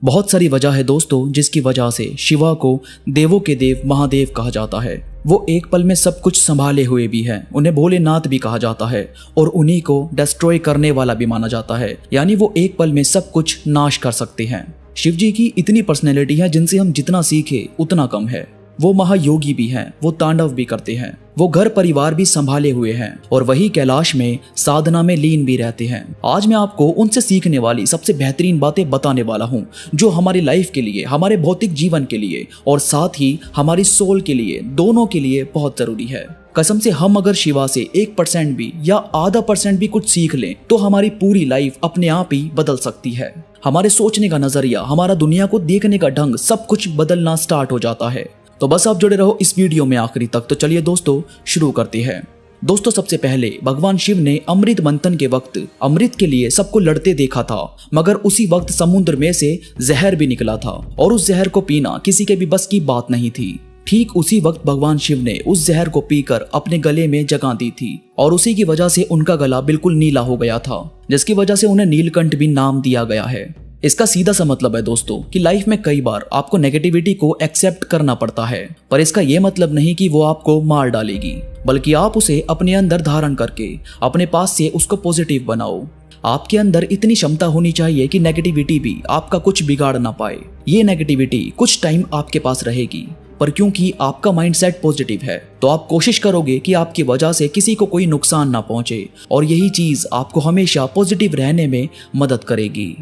बहुत सारी वजह है दोस्तों जिसकी वजह से शिवा को देवों के देव महादेव कहा जाता है। वो एक पल में सब कुछ संभाले हुए भी हैं। उन्हें भोलेनाथ भी कहा जाता है और उन्हीं को डिस्ट्रॉय करने वाला भी माना जाता है, यानी वो एक पल में सब कुछ नाश कर सकते हैं। शिव जी की इतनी पर्सनैलिटी है जिनसे हम जितना सीखे उतना कम है। वो महायोगी भी हैं, वो तांडव भी करते हैं, वो घर परिवार भी संभाले हुए हैं और वही कैलाश में साधना में लीन भी रहते हैं। आज मैं आपको उनसे सीखने वाली सबसे बेहतरीन बातें बताने वाला हूँ जो हमारी लाइफ के लिए, हमारे भौतिक जीवन के लिए और साथ ही हमारी सोल के लिए, दोनों के लिए बहुत जरूरी है। कसम से हम अगर शिवा से 1% भी या आधा % भी कुछ सीख लें तो हमारी पूरी लाइफ अपने आप ही बदल सकती है। हमारे सोचने का नजरिया, हमारा दुनिया को देखने का ढंग, सब कुछ बदलना स्टार्ट हो जाता है। तो बस आप जुड़े रहो इस वीडियो में आखिरी तक। तो चलिए दोस्तों शुरू करते हैं। दोस्तों सबसे पहले भगवान शिव ने अमृत मंथन के वक्त अमृत के लिए सबको लड़ते देखा था, मगर उसी वक्त समुद्र में से जहर भी निकला था और उस जहर को पीना किसी के भी बस की बात नहीं थी। ठीक उसी वक्त भगवान शिव ने उस जहर को पीकर अपने गले में जगह दी थी और उसी की वजह से उनका गला बिल्कुल नीला हो गया था, जिसकी वजह से उन्हें नीलकंठ भी नाम दिया गया है। इसका सीधा सा मतलब है दोस्तों कि लाइफ में कई बार आपको नेगेटिविटी को एक्सेप्ट करना पड़ता है, पर इसका यह मतलब नहीं कि वो आपको मार डालेगी, बल्कि आप उसे अपने अंदर धारण करके अपने पास से उसको पॉजिटिव बनाओ। आपके अंदर इतनी क्षमता होनी चाहिए कि नेगेटिविटी भी आपका कुछ बिगाड़ ना पाए। ये नेगेटिविटी कुछ टाइम आपके पास रहेगी, पर क्योंकि आपका माइंडसेट पॉजिटिव है तो आप कोशिश करोगे कि आपकी वजह से किसी को कोई नुकसान ना पहुंचे, और यही चीज आपको हमेशा पॉजिटिव रहने में मदद करेगी।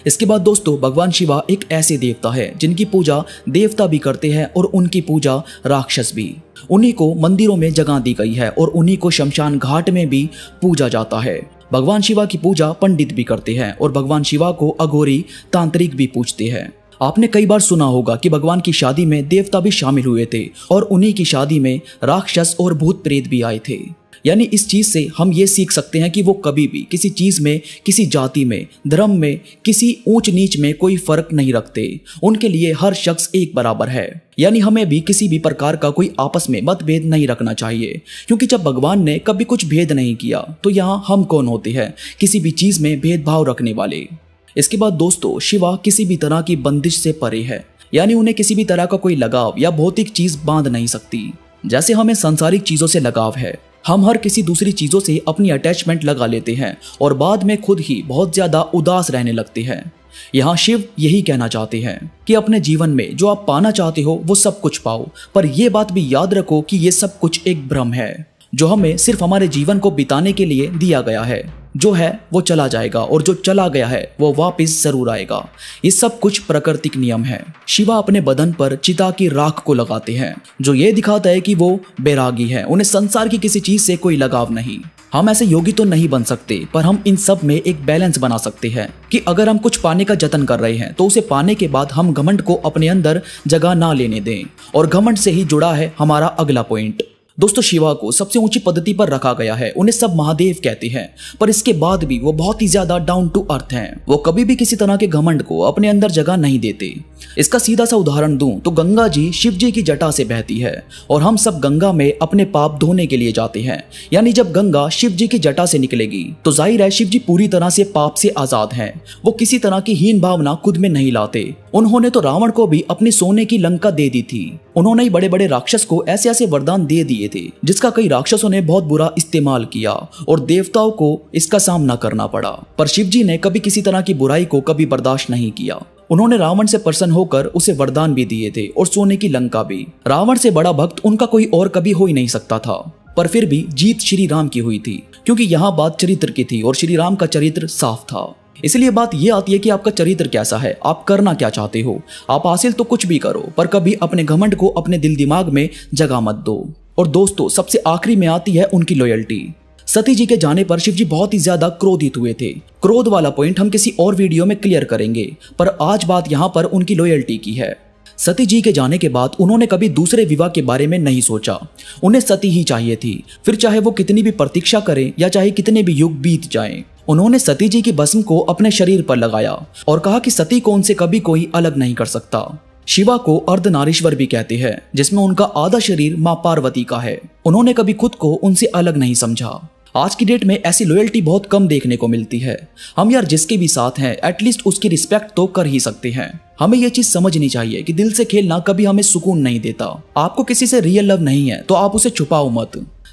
इसके बाद दोस्तों भगवान शिवा एक ऐसे देवता है जिनकी पूजा देवता भी करते हैं और उनकी पूजा राक्षस भी। उन्हीं को मंदिरों में जगह दी गई है और उन्हीं को शमशान घाट में भी पूजा जाता है। भगवान शिवा की पूजा पंडित भी करते हैं और भगवान शिवा को अघोरी तांत्रिक भी पूजते हैं। आपने कई बार सुना होगा कि भगवान की शादी में देवता भी शामिल हुए थे और उन्हीं की शादी में राक्षस और भूत प्रेत भी आए थे। यानी इस चीज से हम ये सीख सकते हैं कि वो कभी भी किसी चीज में, किसी जाति में, धर्म में, किसी ऊंच नीच में कोई फर्क नहीं रखते। उनके लिए हर शख्स एक बराबर है। यानी हमें भी किसी भी प्रकार का कोई आपस में मतभेद नहीं रखना चाहिए, क्योंकि जब भगवान ने कभी कुछ भेद नहीं किया तो यहाँ हम कौन होते हैं किसी भी चीज में भेदभाव रखने वाले। इसके बाद दोस्तों शिवा किसी भी तरह की बंदिश से परे है, यानी उन्हें किसी भी तरह का कोई लगाव या भौतिक चीज बांध नहीं सकती। जैसे हमें सांसारिक चीजों से लगाव है, हम हर किसी दूसरी चीजों से अपनी अटैचमेंट लगा लेते हैं और बाद में खुद ही बहुत ज्यादा उदास रहने लगते हैं। यहाँ शिव यही कहना चाहते हैं कि अपने जीवन में जो आप पाना चाहते हो वो सब कुछ पाओ, पर यह बात भी याद रखो कि ये सब कुछ एक भ्रम है जो हमें सिर्फ हमारे जीवन को बिताने के लिए दिया गया है। जो है वो चला जाएगा और जो चला गया है वो वापस जरूर आएगा। ये सब कुछ प्राकृतिक नियम है। शिवा अपने बदन पर चिता की राख को लगाते हैं जो ये दिखाता है कि वो बैरागी है, उन्हें संसार की किसी चीज से कोई लगाव नहीं। हम ऐसे योगी तो नहीं बन सकते, पर हम इन सब में एक बैलेंस बना सकते हैं कि अगर हम कुछ पाने का जतन कर रहे हैं तो उसे पाने के बाद हम घमंड को अपने अंदर जगह ना लेने दें। और घमंड से ही जुड़ा है हमारा अगला पॉइंट। दोस्तों शिवा को सबसे ऊंची पद्धति पर रखा गया है, उन्हें सब महादेव कहते हैं, पर इसके बाद भी वो बहुत ही ज्यादा डाउन टू अर्थ हैं। वो कभी भी किसी तरह के घमंड को अपने अंदर जगह नहीं देते। इसका सीधा सा उदाहरण दूं तो गंगा जी शिव जी की जटा से बहती है और हम सब गंगा में अपने पाप धोने के लिए जाते हैं। यानी जब गंगा शिव जी की जटा से निकलेगी तो जाहिर है शिव जी पूरी तरह से पाप से आजाद हैं। वो किसी तरह की हीन भावना खुद में नहीं लाते। उन्होंने तो रावण को भी अपनी सोने की लंका दे दी थी। उन्होंने बड़े बड़े राक्षस को ऐसे ऐसे वरदान दे दिए थे जिसका कई राक्षसों ने बहुत बुरा इस्तेमाल किया और देवताओं को इसका सामना करना पड़ा। पर शिव जी ने कभी किसी तरह की बुराई को कभी बर्दाश्त नहीं किया। उन्होंने रावण से प्रसन्न होकर उसे वरदान भी दिए थे और सोने की लंका भी। रावण से बड़ा भक्त उनका कोई और कभी हो ही नहीं सकता था, पर फिर भी जीत श्री राम की हुई थी, क्योंकि यहाँ बात चरित्र की थी और श्री राम का चरित्र साफ था। इसलिए बात यह आती है कि आपका चरित्र कैसा है, आप करना क्या चाहते हो। आप हासिल तो कुछ भी करो, पर कभी अपने घमंड को अपने दिल दिमाग में जगह मत दो। और दोस्तों सबसे आखिरी में आती है उनकी लॉयल्टी। सती जी के जाने पर शिव जी बहुत ही ज्यादा क्रोधित हुए थे। क्रोध वाला पॉइंट हम किसी और वीडियो में क्लियर करेंगे, पर आज बात यहाँ पर उनकी लॉयल्टी की है। सती जी के जाने के बाद उन्होंने कभी दूसरे विवाह के बारे में नहीं सोचा। उन्हें सती ही चाहिए थी, फिर चाहे वो कितनी भी प्रतीक्षा करें या चाहे कितने भी युग बीत जाएं। उन्होंने सती जी की भस्म को अपने शरीर पर लगाया और कहा कि सती को उनसे कभी कोई अलग नहीं कर सकता। शिवा को अर्धनारीश्वर भी कहते हैं, जिसमें उनका आधा शरीर मां पार्वती का है। उन्होंने कभी खुद को उनसे अलग नहीं समझा। आज की डेट में ऐसी लॉयल्टी बहुत कम देखने को मिलती है। हम यार जिसके भी साथ हैं एटलीस्ट उसकी रिस्पेक्ट तो कर ही सकते हैं। हमें ये चीज समझनी चाहिए कि दिल से खेलना कभी हमें सुकून नहीं देता। आपको किसी से रियल लव नहीं है तो आप उसे छुपाओ मत,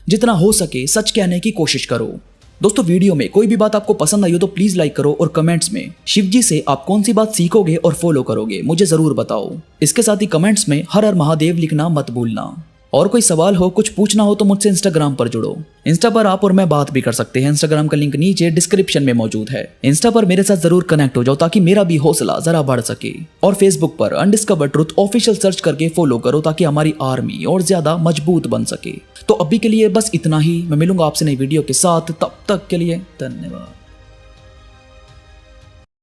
जितना हो सके सच कहने की कोशिश करो। दोस्तों वीडियो में कोई भी बात आपको पसंद आई हो तो प्लीज लाइक करो और कमेंट्स में शिव जी से आप कौन सी बात सीखोगे और फॉलो करोगे मुझे जरूर बताओ। इसके साथ ही कमेंट्स में हर हर महादेव लिखना मत भूलना। और कोई सवाल हो, कुछ पूछना हो तो मुझसे इंस्टाग्राम पर जुड़ो। इंस्टा पर आप और मैं बात भी कर सकते हैं। इंस्टाग्राम का लिंक नीचे डिस्क्रिप्शन में मौजूद है। इंस्टा पर मेरे साथ जरूर कनेक्ट हो जाओ ताकि मेरा भी हौसला जरा बढ़ सके। और फेसबुक पर अनडिस्कवर्ड ट्रुथ ऑफिशियल सर्च करके फॉलो करो ताकि हमारी आर्मी और ज्यादा मजबूत बन सके। तो अभी के लिए बस इतना ही। मैं मिलूंगा आपसे नई वीडियो के साथ, तब तक के लिए धन्यवाद।